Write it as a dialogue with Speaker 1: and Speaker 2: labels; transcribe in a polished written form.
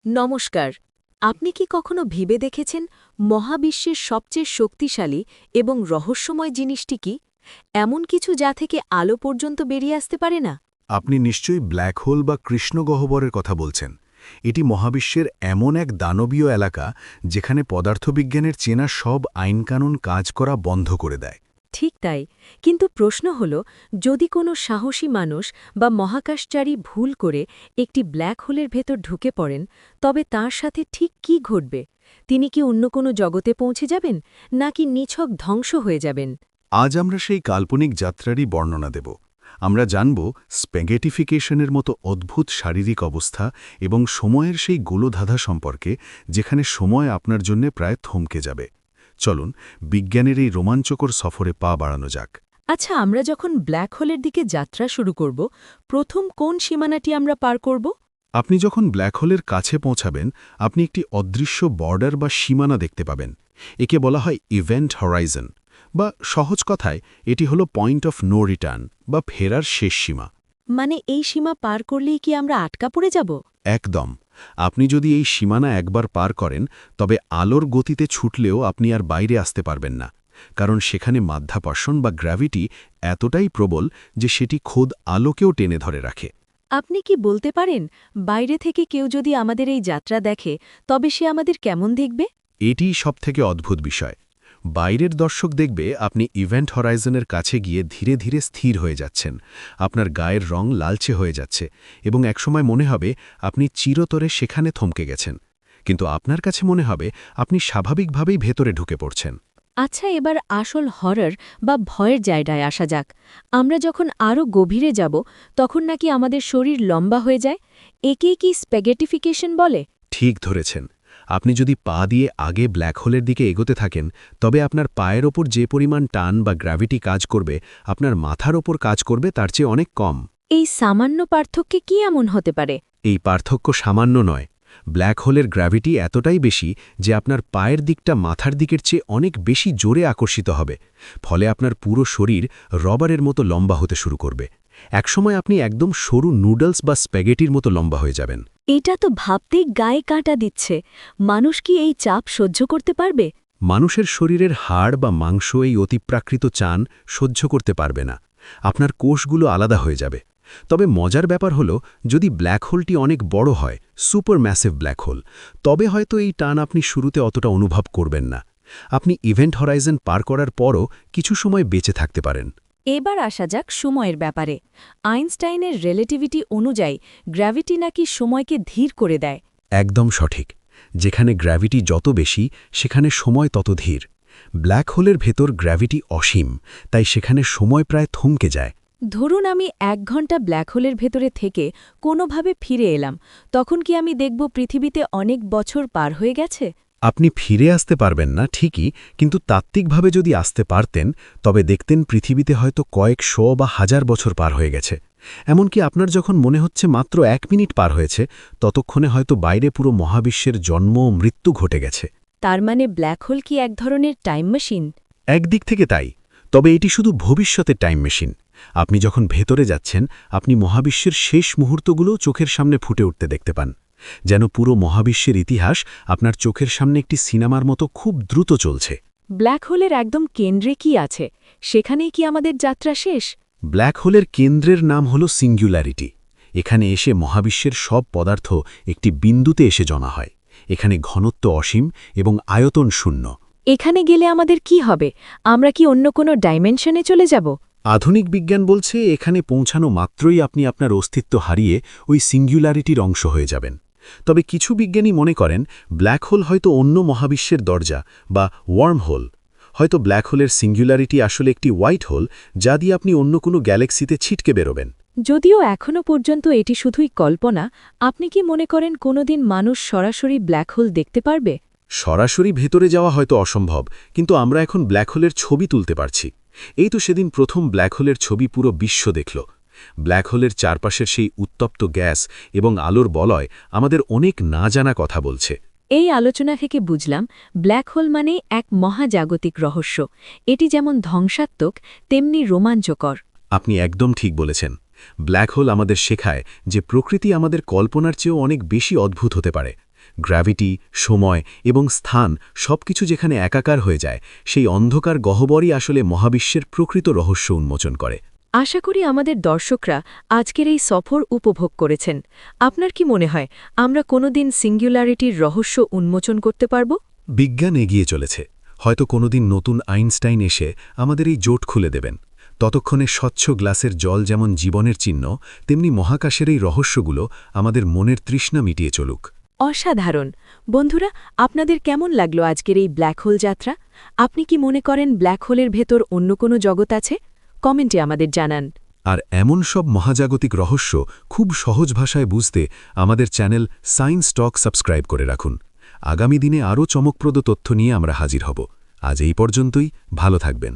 Speaker 1: নমস্কার। আপনি কি কখনো ভেবে দেখেছেন মহাবিশ্বের সবচেয়ে শক্তিশালী এবং রহস্যময় জিনিসটি কি? এমন কিছু যা থেকে আলো পর্যন্ত বেরিয়ে আসতে পারে না?
Speaker 2: আপনি নিশ্চয়ই ব্ল্যাক হোল বা কৃষ্ণগহ্বরের কথা বলছেন। এটি মহাবিশ্বের এমন এক দানবীয় এলাকা যেখানে পদার্থবিজ্ঞানের চেনা সব আইনকানুন কাজ করা বন্ধ করে দেয়।
Speaker 1: ঠিক তাই। কিন্তু প্রশ্ন হল, যদি কোনো সাহসী মানুষ বা মহাকাশচারী ভুল করে একটি ব্ল্যাক হোলের ভেতর ঢুকে পড়েন, তবে তার সাথে ঠিক কি ঘটবে? তিনি কি অন্য কোনো জগতে পৌঁছে যাবেন, নাকি নিছক ধ্বংস হয়ে যাবেন?
Speaker 2: আজ আমরা সেই কাল্পনিক যাত্রারই বর্ণনা দেব। আমরা জানব স্প্যাগেটিফিকেশনের মতো অদ্ভুত শারীরিক অবস্থা এবং সময়ের সেই গোলধাঁধা সম্পর্কে, যেখানে সময় আপনার জন্য প্রায় থমকে যাবে। চলুন বিজ্ঞানের এই রোমাঞ্চকর সফরে পা বাড়ানো যাক।
Speaker 1: আচ্ছা, আমরা যখন ব্ল্যাক হোলের দিকে যাত্রা শুরু করব, প্রথম কোন সীমানাটি আমরা পার করব?
Speaker 2: আপনি যখন ব্ল্যাক হোলের কাছে পৌঁছাবেন, আপনি একটি অদৃশ্য বর্ডার বা সীমানা দেখতে পাবেন। একে বলা হয় ইভেন্ট হরাইজন, বা সহজ কথায় এটি হলো পয়েন্ট অফ নো রিটার্ন বা ফেরার শেষ সীমা।
Speaker 1: মানে এই সীমা পার করলেই কি আমরা আটকা পড়ে যাব?
Speaker 2: একদম। আপনি যদি এই সীমানা একবার পার করেন, তবে আলোর গতিতে ছুটলেও আপনি আর বাইরে আসতে পারবেন না, কারণ সেখানে মাধ্যাকর্ষণ বা গ্র্যাভিটি এতটাই প্রবল যে সেটি খোদ আলোকেও টেনে ধরে রাখে।
Speaker 1: আপনি কি বলতে পারেন, বাইরে থেকে কেউ যদি আমাদের এই যাত্রা দেখে, তবে সে আমাদের কেমন দেখবে?
Speaker 2: এটিই সবথেকে অদ্ভুত বিষয়। বাইরের দর্শক দেখবে আপনি ইভেন্ট হরাইজনের কাছে গিয়ে ধীরে ধীরে স্থির হয়ে যাচ্ছেন, আপনার গায়ের রং লালচে হয়ে যাচ্ছে, এবং একসময় মনে হবে আপনি চিরতরে সেখানে থমকে গেছেন। কিন্তু আপনার কাছে মনে হবে আপনি স্বাভাবিকভাবেই ভেতরে ঢুকে পড়ছেন।
Speaker 1: আচ্ছা, এবার আসল হরর বা ভয়ের জায়গায় আসা যাক। আমরা যখন আরও গভীরে যাব, তখন নাকি আমাদের শরীর লম্বা হয়ে যায়? একেই কি স্প্যাগেটিফিকেশন বলে?
Speaker 2: ঠিক ধরেছেন। আপনি যদি পা দিয়ে আগে ব্ল্যাক হোলের দিকে এগোতে থাকেন, তবে আপনার পায়ের ওপর যে পরিমাণ টান বা গ্র্যাভিটি কাজ করবে, আপনার মাথার ওপর কাজ করবে তার চেয়ে অনেক কম।
Speaker 1: এই সামান্য পার্থক্যে কি এমন হতে পারে?
Speaker 2: এই পার্থক্য সামান্য নয়। ব্ল্যাক হোলের গ্র্যাভিটি এতটাই বেশি যে আপনার পায়ের দিকটা মাথার দিকের চেয়ে অনেক বেশি জোরে আকর্ষিত হবে, ফলে আপনার পুরো শরীর রবারের মতো লম্বা হতে শুরু করবে। একসময় আপনি একদম সরু নুডলস বা স্প্যাগেটির মতো লম্বা হয়ে যাবেন।
Speaker 1: এটা তো ভাবতেই গায়ে কাঁটা দিচ্ছে। মানুষ কি এই চাপ সহ্য করতে পারবে?
Speaker 2: মানুষের শরীরের হাড় বা মাংস এই অতিপ্রাকৃত চান সহ্য করতে পারবে না। আপনার কোষগুলো আলাদা হয়ে যাবে। তবে মজার ব্যাপার হলো, যদি ব্ল্যাক হোলটি অনেক বড় হয়, সুপার ম্যাসিভ ব্ল্যাক হোল, তবে হয়তো এই টান আপনি শুরুতে অতটা অনুভব করবেন না। আপনি ইভেন্ট হরাইজন পার করার পরও কিছু সময় বেঁচে থাকতে পারেন।
Speaker 1: এবার আসা যাক সময়ের ব্যাপারে। আইনস্টাইনের রিলেটিভিটি অনুযায়ী গ্র্যাভিটি নাকি সময়কে ধীর করে দেয়।
Speaker 2: একদম সঠিক। যেখানে গ্র্যাভিটি যত বেশি, সেখানে সময় তত ধীর। ব্ল্যাক হোলের ভেতর গ্র্যাভিটি অসীম, তাই সেখানে সময় প্রায় থমকে যায়।
Speaker 1: ধরুন আমি 1 ঘন্টা ব্ল্যাক হোলের ভেতরে থেকে কোনোভাবে ফিরে এলাম, তখন কি আমি দেখব পৃথিবীতে অনেক বছর পার হয়ে গেছে?
Speaker 2: আপনি ফিরে আসতে পারবেন না ঠিকই, কিন্তু তাত্ত্বিকভাবে যদি আসতে পারতেন, তবে দেখতেন পৃথিবীতে হয়তো কয়েকশো বা হাজার বছর পার হয়ে গেছে। এমনকি আপনার যখন মনে হচ্ছে মাত্র 1 মিনিট পার হয়েছে, ততক্ষণে হয়তো বাইরে পুরো মহাবিশ্বের জন্ম ও মৃত্যু ঘটে গেছে।
Speaker 1: তার মানে ব্ল্যাক হোল কি এক ধরনের টাইম মেশিন?
Speaker 2: একদিক থেকে তাই, তবে এটি শুধু ভবিষ্যতের টাইম মেশিন। আপনি যখন ভেতরে যাচ্ছেন, আপনি মহাবিশ্বের শেষ মুহূর্তগুলো চোখের সামনে ফুটে উঠতে দেখতে পান, যেন পুরো মহাবিশ্বের ইতিহাস আপনার চোখের সামনে একটি সিনেমার মতো খুব দ্রুত চলছে।
Speaker 1: ব্ল্যাক হোলের একদম কেন্দ্রে কি আছে? সেখানেই কি আমাদের যাত্রা শেষ?
Speaker 2: ব্ল্যাক হোলের কেন্দ্রের নাম হল সিঙ্গুলারিটি। এখানে এসে মহাবিশ্বের সব পদার্থ একটি বিন্দুতে এসে জমা হয়। এখানে ঘনত্ব অসীম এবং আয়তন শূন্য।
Speaker 1: এখানে গেলে আমাদের কি হবে? আমরা কি অন্য কোনো ডাইমেনশনে চলে যাব?
Speaker 2: আধুনিক বিজ্ঞান বলছে এখানে পৌঁছানো মাত্রই আপনি আপনার অস্তিত্ব হারিয়ে ওই সিঙ্গুলারিটির অংশ হয়ে যাবেন। তবে কিছু বিজ্ঞানী মনে করেন ব্ল্যাক হোল হয়তো অন্য মহাবিশ্বের দরজা বা ওয়ার্ম হোল। হয়তো ব্ল্যাক হোলের সিঙ্গুলারিটি আসলে একটি হোয়াইট হোল, যা দিয়ে আপনি অন্য কোনো গ্যালাক্সিতে ছিটকে বেরোবেন।
Speaker 1: যদিও এখনও পর্যন্ত এটি শুধুই কল্পনা, আপনি কি মনে করেন কোনোদিন মানুষ সরাসরি ব্ল্যাক হোল দেখতে পারবে?
Speaker 2: সরাসরি ভেতরে যাওয়া হয়তো অসম্ভব, কিন্তু আমরা এখন ব্ল্যাক হোলের ছবি তুলতে পারছি। এই তো সেদিন প্রথম ব্ল্যাক হোলের ছবি পুরো বিশ্ব দেখল। ব্ল্যাক হোলের চারপাশের সেই উত্তপ্ত গ্যাস এবং আলোর বলয় আমাদের অনেক না জানা কথা বলছে।
Speaker 1: এই আলোচনা থেকে বুঝলাম, ব্ল্যাক হোল মানে এক মহাজাগতিক রহস্য। এটি যেমন ধ্বংসাত্মক, তেমনি রোমাঞ্চকর।
Speaker 2: আপনি একদম ঠিক বলেছেন। ব্ল্যাক হোল আমাদের শেখায় যে প্রকৃতি আমাদের কল্পনার চেয়েও অনেক বেশি অদ্ভুত হতে পারে। গ্র্যাভিটি, সময় এবং স্থান সবকিছু যেখানে একাকার হয়ে যায়, সেই অন্ধকার গহ্বরই আসলে মহাবিশ্বের প্রকৃত রহস্য উন্মোচন করে।
Speaker 1: আশা করি আমাদের দর্শকরা আজকের এই সফর উপভোগ করেছেন। আপনার কি মনে হয় আমরা কোনোদিন সিঙ্গুলারিটির রহস্য উন্মোচন করতে পারব?
Speaker 2: বিজ্ঞান এগিয়ে চলেছে। হয়তো কোনোদিন নতুন আইনস্টাইন এসে আমাদের এই জোট খুলে দেবেন। ততক্ষণে স্বচ্ছ গ্লাসের জল যেমন জীবনের চিহ্ন, তেমনি মহাকাশের এই রহস্যগুলো আমাদের মনের তৃষ্ণা মিটিয়ে চলুক।
Speaker 1: অসাধারণ। বন্ধুরা, আপনাদের কেমন লাগলো আজকের এই ব্ল্যাক হোল যাত্রা? আপনি কি মনে করেন ব্ল্যাক হোলের ভেতর অন্য কোনো জগৎ আছে? কমেন্টে আমাদের জানান।
Speaker 2: আর এমন সব মহাজাগতিক রহস্য খুব সহজ ভাষায় বুঝতে আমাদের চ্যানেল সায়েন্স টক সাবস্ক্রাইব করে রাখুন। আগামী দিনে আরও চমকপ্রদ তথ্য নিয়ে আমরা হাজির হব। আজ এই পর্যন্তই, ভালো থাকবেন।